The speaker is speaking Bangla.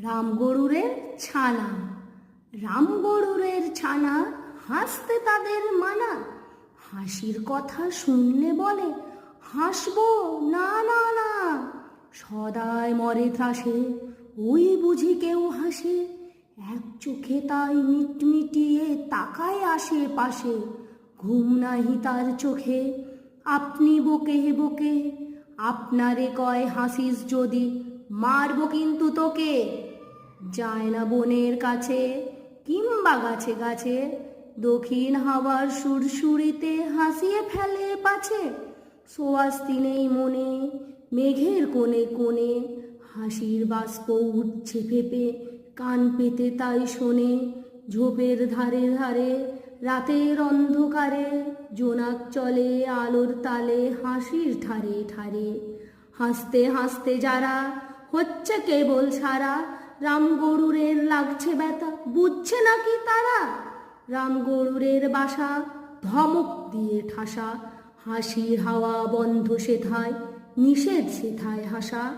রামগরুরের ছানা। রামগরুরের ছানা হাসতে তাদের মানা। হাসির কথা শুনলে বলে, হাসবো না না না। সদাই মরে ত্রাসে, ওই বুঝি কেউ হাসে। এক চোখে তাই মিটমিটিয়ে তাকায় আশেপাশে। ঘুম নাহি তার চোখে, আপনি বকে বকে। আপনারে কয় হাসিস যদি, মারব কিন্তু তোকে। যায় না বনের কাছে কিংবা গাছে গাছে, দক্ষিণ হাওয়ার সুরসুরিতে হাসিয়ে ফেলে পাছে। সোয়াস্তি নেই মনে, মেঘের কোণে কোণে, হাসির বাষ্প উঠছে ফেপে, কান পেতে তাই শোনে। ঝোপের ধারে ধারে রাতের অন্ধকারে, জোনাক চলে আলোর তালে হাসির ঠারে ঠারে। হাসতে হাসতে যারা হচ্ছে কেবল ছাড়া, রামগরুরের লাগছে ব্যথা, বুঝছে নাকি তারা? রামগরুরের বাসা ধমক দিয়ে ঠাসা, হাসির হাওয়া বন্ধ সেথায়, নিষেধ সেথায় হাসা।